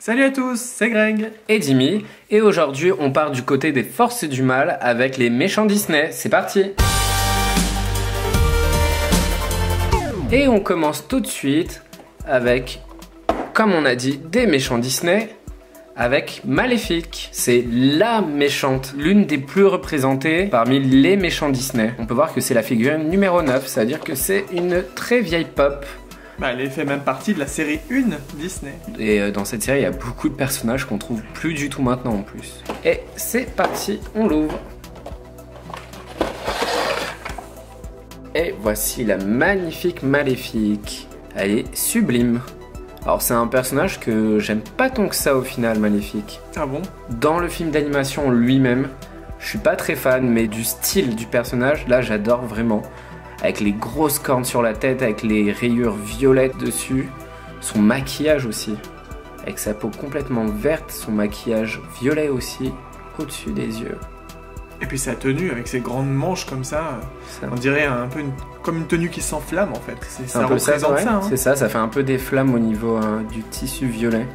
Salut à tous, c'est Greg et Jimmy, et aujourd'hui on part du côté des forces du mal avec les méchants Disney. C'est parti! Et on commence tout de suite avec, comme on a dit, des méchants Disney avec Maléfique. C'est la méchante, l'une des plus représentées parmi les méchants Disney. On peut voir que c'est la figurine numéro 9, c'est-à-dire que c'est une très vieille pop. Bah, elle fait même partie de la série 1 Disney. Et dans cette série, il y a beaucoup de personnages qu'on trouve plus du tout maintenant en plus. Et c'est parti, on l'ouvre. Et voici la magnifique Maléfique. Elle est sublime. Alors c'est un personnage que j'aime pas tant que ça au final, Maléfique. Ah bon? Dans le film d'animation lui-même, je suis pas très fan, mais du style du personnage, là j'adore vraiment. Avec les grosses cornes sur la tête, avec les rayures violettes dessus. Son maquillage aussi. Avec sa peau complètement verte, son maquillage violet aussi, au-dessus des yeux. Et puis sa tenue avec ses grandes manches comme ça, on dirait un peu comme une tenue qui s'enflamme en fait. Ça représente ça. Hein. C'est ça, ça fait un peu des flammes au niveau du tissu violet.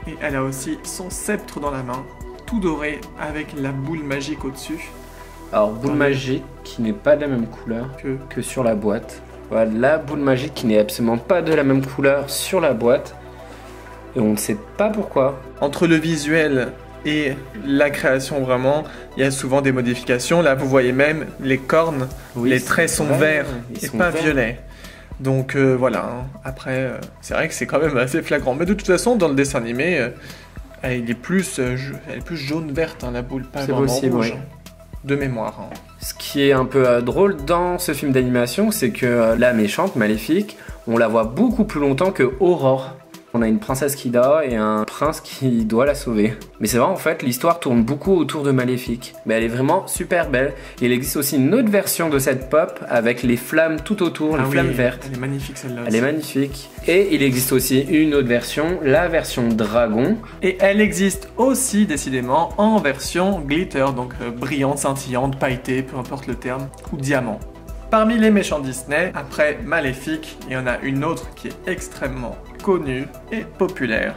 Et elle a aussi son sceptre dans la main, tout doré avec la boule magique au-dessus. Alors boule magique qui n'est pas de la même couleur que sur la boîte. Voilà, la boule magique qui n'est absolument pas de la même couleur sur la boîte. Et on ne sait pas pourquoi. Entre le visuel et la création vraiment, il y a souvent des modifications. Là vous voyez même les cornes, oui, les traits sont verts et pas violets. Donc voilà, hein. Après c'est vrai que c'est quand même assez flagrant. Mais de toute façon dans le dessin animé, elle est plus jaune-verte, hein, la boule, pas vraiment possible, rouge. Oui. De mémoire. Hein. Ce qui est un peu drôle dans ce film d'animation, c'est que la méchante, Maléfique, on la voit beaucoup plus longtemps que Aurore. On a une princesse qui dort et un prince qui doit la sauver. Mais c'est vrai, en fait, l'histoire tourne beaucoup autour de Maléfique. Mais elle est vraiment super belle. Et il existe aussi une autre version de cette pop avec les flammes tout autour, les flammes vertes. Elle est magnifique celle-là. Elle est magnifique. Et il existe aussi une autre version, la version dragon. Et elle existe aussi, décidément, en version glitter, donc brillante, scintillante, pailletée, peu importe le terme, ou diamant. Parmi les méchants Disney, après Maléfique, il y en a une autre qui est extrêmement connue et populaire.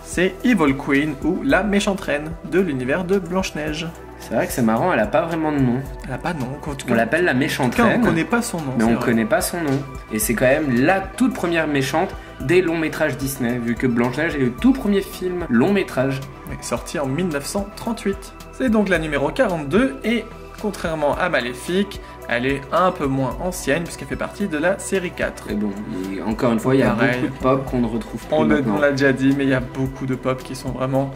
C'est Evil Queen ou la méchante reine de l'univers de Blanche-Neige. C'est vrai que c'est marrant, elle a pas vraiment de nom. Elle a pas de nom. On l'appelle la méchante reine. On connaît pas son nom. Mais on connaît pas son nom. Et c'est quand même la toute première méchante des longs métrages Disney, vu que Blanche-Neige est le tout premier film long métrage. Oui, sorti en 1938. C'est donc la numéro 42 et contrairement à Maléfique, elle est un peu moins ancienne puisqu'elle fait partie de la série 4. Et bon, et encore une fois, il y a beaucoup de pop qu'on ne retrouve plus maintenant. On l'a déjà dit, mais il y a beaucoup de pop qui sont vraiment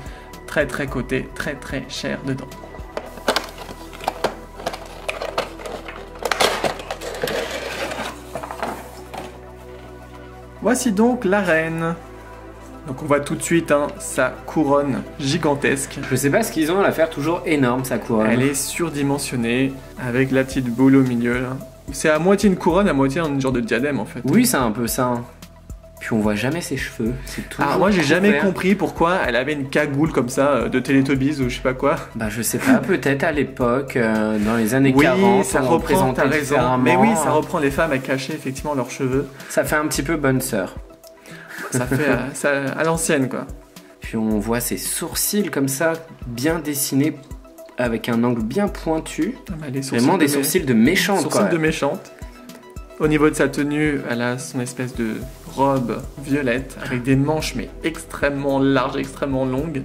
très très cotées, très très chères dedans. Voici donc la reine. Donc on voit tout de suite sa couronne gigantesque. Je sais pas ce qu'ils ont à la faire toujours énorme, sa couronne. Elle est surdimensionnée avec la petite boule au milieu là. C'est à moitié une couronne, à moitié un genre de diadème en fait. Oui, c'est un peu ça. Puis on voit jamais ses cheveux. Moi j'ai jamais compris pourquoi elle avait une cagoule comme ça de Teletubbies ou je sais pas quoi. Bah je sais pas, peut-être à l'époque, dans les années 40, ça reprend, t'as raison. Mais oui, ça reprend les femmes à cacher effectivement leurs cheveux. Ça fait un petit peu bonne sœur. Ça fait à l'ancienne quoi. Puis on voit ses sourcils comme ça, bien dessinés, avec un angle bien pointu. Vraiment des sourcils de méchante. Sourcils de méchante. Au niveau de sa tenue, elle a son espèce de robe violette avec des manches mais extrêmement larges, extrêmement longues.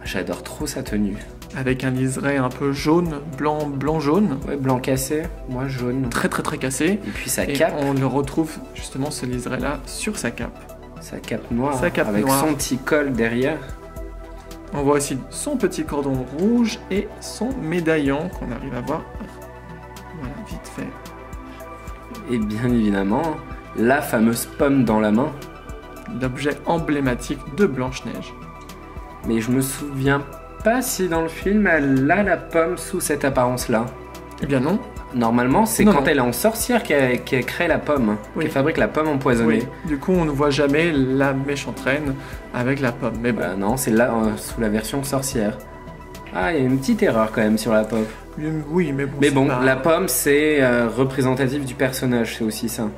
J'adore trop sa tenue. Avec un liseré un peu jaune, blanc-jaune. Ouais, blanc cassé, moi jaune. Très très très cassé. Et puis sa cape. On le retrouve justement ce liseré là sur sa cape. Sa cape noire, avec son petit col derrière. On voit aussi son petit cordon rouge et son médaillon qu'on arrive à voir. Voilà, vite fait. Et bien évidemment, la fameuse pomme dans la main. L'objet emblématique de Blanche-Neige. Mais je me souviens pas si dans le film elle a la pomme sous cette apparence-là. Eh bien non. Normalement, c'est quand elle est en sorcière qu'elle crée la pomme, qu'elle fabrique la pomme empoisonnée. Oui. Du coup, on ne voit jamais la méchante reine avec la pomme. Mais bon. Bah non, c'est là sous la version sorcière. Ah, il y a une petite erreur quand même sur la pomme. Oui, mais bon. Mais bon, la pomme, c'est représentatif du personnage, c'est aussi ça.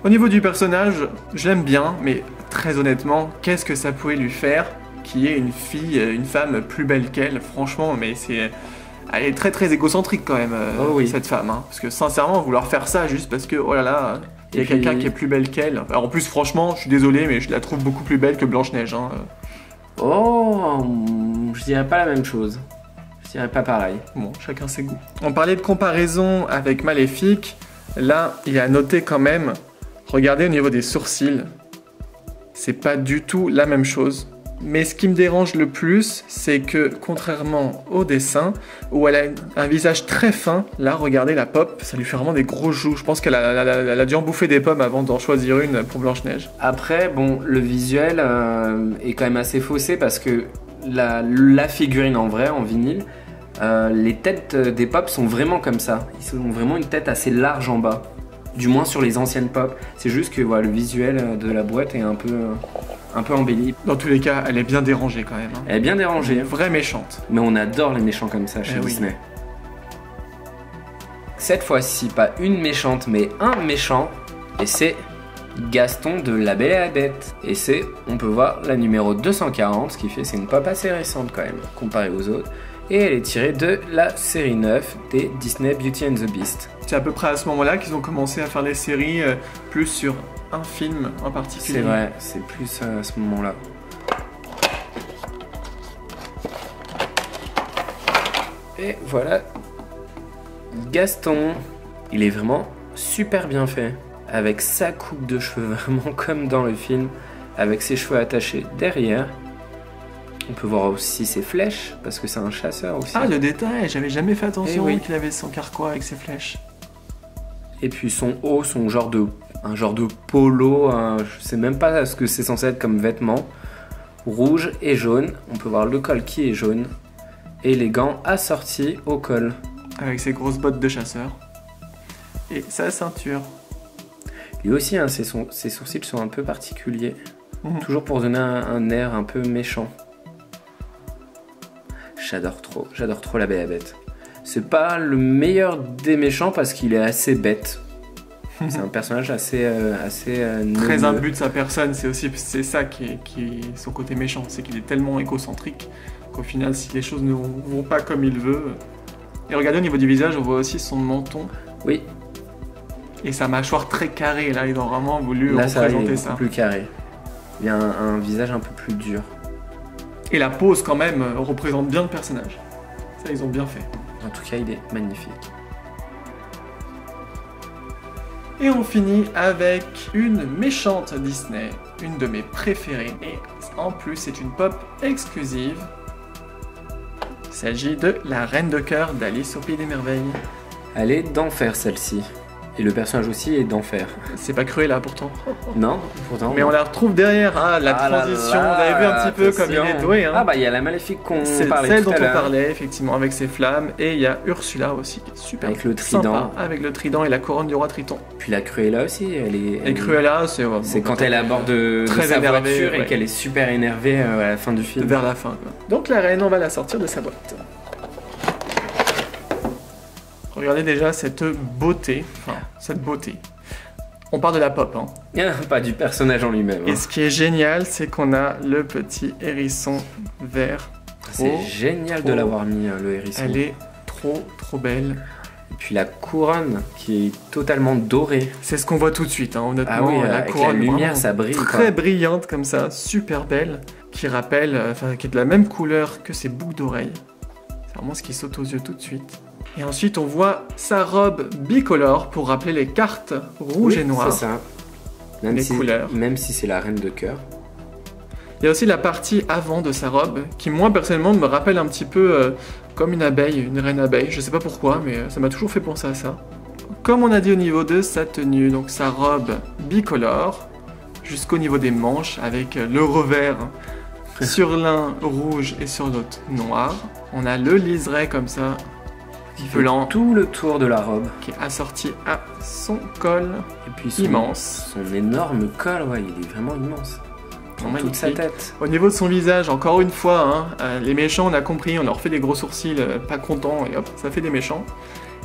Au niveau du personnage, je l'aime bien, mais très honnêtement, qu'est-ce que ça pouvait lui faire qui est une fille, une femme plus belle qu'elle, franchement, mais c'est... Elle est très très égocentrique quand même, cette femme, hein. Parce que sincèrement, vouloir faire ça juste parce que, oh là là, il y a quelqu'un qui est plus belle qu'elle. Alors, en plus, franchement, je suis désolé, mais je la trouve beaucoup plus belle que Blanche-Neige, hein. Oh, je dirais pas la même chose. Je dirais pas pareil. Bon, chacun ses goûts. On parlait de comparaison avec Maléfique. Là, il y a à noter quand même, regardez au niveau des sourcils, c'est pas du tout la même chose. Mais ce qui me dérange le plus, c'est que contrairement au dessin, où elle a un visage très fin, là, regardez la Pop, ça lui fait vraiment des gros joues. Je pense qu'elle a dû en bouffer des pommes avant d'en choisir une pour Blanche-Neige. Après, bon, le visuel est quand même assez faussé parce que la figurine en vrai, en vinyle, les têtes des Pop sont vraiment comme ça. Ils ont vraiment une tête assez large en bas. Du moins sur les anciennes Pop. C'est juste que voilà, le visuel de la boîte est un peu embelli. Dans tous les cas, elle est bien dérangée quand même, hein. Elle est bien dérangée. Une vraie méchante. Mais on adore les méchants comme ça chez Disney. Cette fois-ci, pas une méchante, mais un méchant. Et c'est Gaston de La Belle et la Bête. Et c'est, on peut voir, la numéro 240, ce qui fait c'est une Pop assez récente quand même, comparée aux autres. Et elle est tirée de la série 9 des Disney Beauty and the Beast. C'est à peu près à ce moment-là qu'ils ont commencé à faire des séries plus sur un film en particulier. C'est vrai, c'est plus à ce moment-là. Et voilà, Gaston. Il est vraiment super bien fait, avec sa coupe de cheveux, vraiment comme dans le film, avec ses cheveux attachés derrière. On peut voir aussi ses flèches, parce que c'est un chasseur aussi. Ah, le détail, j'avais jamais fait attention qu'il avait son carquois avec ses flèches. Et puis son haut, un genre de polo, je sais même pas ce que c'est censé être comme vêtement. Rouge et jaune, on peut voir le col qui est jaune. Et les gants assortis au col. Avec ses grosses bottes de chasseur. Et sa ceinture. Lui aussi, hein, ses sourcils sont un peu particuliers. Toujours pour donner un air un peu méchant. J'adore trop La Belle et la Bête. C'est pas le meilleur des méchants parce qu'il est assez bête. C'est un personnage assez très imbu de sa personne. C'est ça qui est son côté méchant, c'est qu'il est tellement égocentrique qu'au final, si les choses ne vont pas comme il veut. Et regardez au niveau du visage, on voit aussi son menton. Oui. Et sa mâchoire très carrée. Là, ils ont vraiment voulu là, représenter ça. Plus carré. Il y a un visage un peu plus dur. Et la pose quand même représente bien le personnage. Ça, ils ont bien fait. En tout cas, il est magnifique. Et on finit avec une méchante Disney, une de mes préférées. Et en plus, c'est une Pop exclusive. Il s'agit de la Reine de Cœur d'Alice au Pays des Merveilles. Elle est d'enfer celle-ci. Et le personnage aussi est d'enfer. C'est pas Cruella pourtant. Non, pourtant. Mais on la retrouve derrière, hein, la transition. Vous avez vu un petit peu comme il est doué. Hein. Ah bah il y a la Maléfique qu'on parlait tout à l'heure. C'est celle dont on parlait, effectivement, avec ses flammes. Et il y a Ursula aussi, qui est super avec le trident. Sympa, avec le trident et la couronne du roi Triton. Puis la Cruella aussi, Et Cruella, c'est quand elle aborde sa voiture et qu'elle est super énervée à la fin du film. Vers la fin, quoi. Donc la reine, on va la sortir de sa boîte. Regardez déjà cette beauté, On parle de la Pop, hein. Pas du personnage en lui-même. Et ce qui est génial, c'est qu'on a le petit hérisson vert. C'est génial de l'avoir mis, le hérisson. Elle est trop belle. Et puis la couronne qui est totalement dorée. C'est ce qu'on voit tout de suite, hein, honnêtement. Ah oui, la couronne, la lumière, ça brille. Très brillante comme ça, super belle, qui rappelle, qui est de la même couleur que ses boucles d'oreilles. C'est vraiment ce qui saute aux yeux tout de suite. Et ensuite, on voit sa robe bicolore pour rappeler les cartes rouge et noir. C'est ça. Couleurs. Même si c'est la Reine de Cœur. Il y a aussi la partie avant de sa robe qui, moi, personnellement, me rappelle un petit peu comme une abeille, une reine abeille. Je sais pas pourquoi, mais ça m'a toujours fait penser à ça. Comme on a dit au niveau de sa tenue, donc sa robe bicolore, jusqu'au niveau des manches, avec le revers sur l'un rouge et sur l'autre noir. On a le liseré comme ça, qui fait tout le tour de la robe, qui est assorti à son col, et puis immense. Son énorme col, ouais, il est vraiment immense. Dans toute sa tête. Au niveau de son visage, encore une fois, les méchants, on a compris, on leur fait des gros sourcils, pas contents, et hop, ça fait des méchants.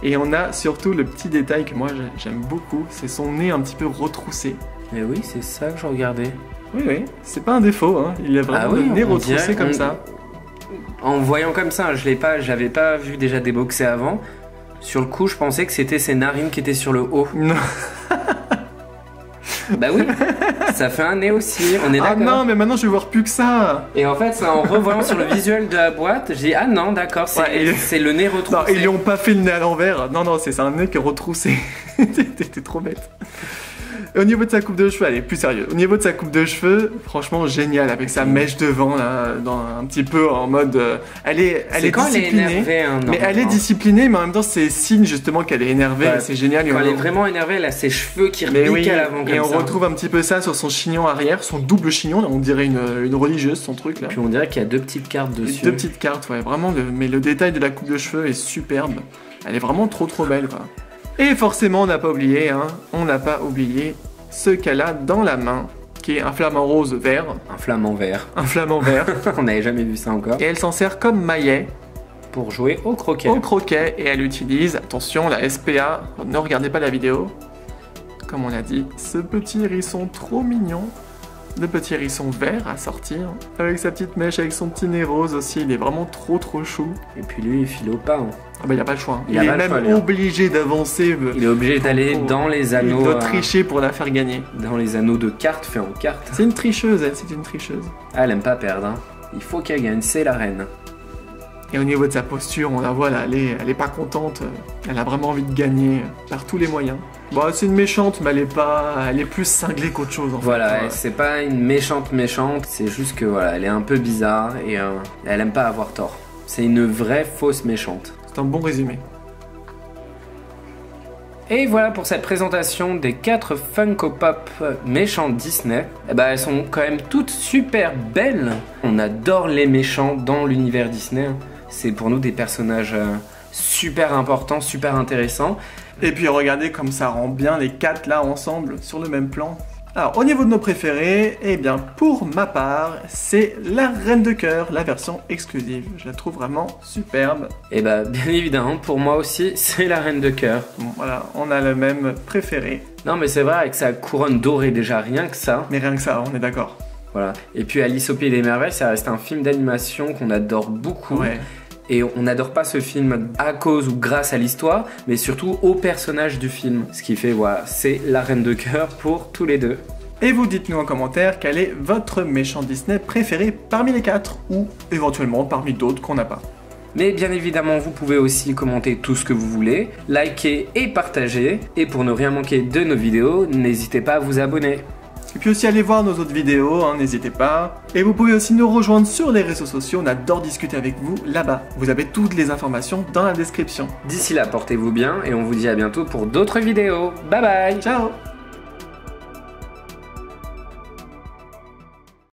Et on a surtout le petit détail que moi j'aime beaucoup, c'est son nez un petit peu retroussé. Mais oui, c'est ça que je regardais. Oui, oui, c'est pas un défaut, hein. Il a vraiment le nez retroussé comme ça. En voyant comme ça, j'avais pas vu déjà déboxer avant. Sur le coup, je pensais que c'était ses narines qui étaient sur le haut. Non. Bah oui, ça fait un nez aussi, on est d'accord. Ah non, mais maintenant je vais voir plus que ça. Et en fait, c'est en revoyant sur le visuel de la boîte, j'ai dit ah non, d'accord, c'est le nez retroussé. Non, ils lui ont pas fait le nez à l'envers. Non, non, c'est un nez qui est retroussé. T'es trop bête. Et au niveau de sa coupe de cheveux, allez, plus sérieux. Au niveau de sa coupe de cheveux, franchement génial, avec sa mèche devant, là, dans un petit peu en mode. Elle est disciplinée. Mais elle est disciplinée, mais en même temps, c'est signe justement qu'elle est énervée. Ouais, c'est génial. Quand elle est vraiment énervée, elle a ses cheveux qui repiquent à l'avant. Et on retrouve un petit peu ça sur son chignon arrière, son double chignon. Là, on dirait une religieuse, son truc là. Puis on dirait qu'il y a deux petites cartes dessus. Deux petites cartes, ouais, vraiment. Mais le détail de la coupe de cheveux est superbe. Elle est vraiment trop belle, quoi. Et forcément, on n'a pas oublié, hein, ce qu'elle a dans la main, qui est un flamant rose vert. Un flamant vert. Un flamant vert. On n'avait jamais vu ça encore. Et elle s'en sert comme maillet. Pour jouer au croquet. Au croquet, et elle utilise, attention, la SPA, ne regardez pas la vidéo, comme on l'a dit, ce petit hérisson trop mignon. Le petit hérisson vert à sortir, avec sa petite mèche, avec son petit nez rose aussi, il est vraiment trop chou. Et puis lui, il file au pas. Hein. Ah bah il a pas le choix. Il est même obligé d'avancer. Il est obligé d'aller dans les anneaux. Il doit tricher pour la faire gagner. Dans les anneaux de cartes faits en cartes. C'est une tricheuse, elle, c'est une tricheuse. Ah, elle aime pas perdre. Hein. Il faut qu'elle gagne, c'est la reine. Et au niveau de sa posture, on la voit là, elle est pas contente. Elle a vraiment envie de gagner par tous les moyens. Bon, c'est une méchante, mais elle est plus cinglée qu'autre chose en fait. Voilà, c'est pas une méchante, c'est juste que voilà, elle est un peu bizarre et elle aime pas avoir tort. C'est une vraie fausse méchante. C'est un bon résumé. Et voilà pour cette présentation des 4 Funko Pop méchantes Disney. Eh ben, elles sont quand même toutes super belles. On adore les méchants dans l'univers Disney. C'est pour nous des personnages super importants, super intéressants. Et puis regardez comme ça rend bien les 4 là ensemble sur le même plan. Alors au niveau de nos préférés, eh bien pour ma part, c'est la Reine de Cœur, la version exclusive. Je la trouve vraiment superbe. Et bah bien évidemment, pour moi aussi, c'est la Reine de Cœur. Bon voilà, on a le même préféré. Non mais c'est vrai, avec sa couronne dorée déjà, rien que ça. Mais rien que ça, on est d'accord. Voilà. Et puis Alice au Pays des Merveilles, ça reste un film d'animation qu'on adore beaucoup. Ouais. Et on n'adore pas ce film à cause ou grâce à l'histoire, mais surtout au personnage du film. Ce qui fait, voilà, c'est la Reine de Cœur pour tous les deux. Et vous dites-nous en commentaire quel est votre méchant Disney préféré parmi les 4, ou éventuellement parmi d'autres qu'on n'a pas. Mais bien évidemment, vous pouvez aussi commenter tout ce que vous voulez, liker et partager. Et pour ne rien manquer de nos vidéos, n'hésitez pas à vous abonner. Et puis aussi allez voir nos autres vidéos, hein, n'hésitez pas. Et vous pouvez aussi nous rejoindre sur les réseaux sociaux, on adore discuter avec vous là-bas. Vous avez toutes les informations dans la description. D'ici là, portez-vous bien et on vous dit à bientôt pour d'autres vidéos. Bye bye. Ciao.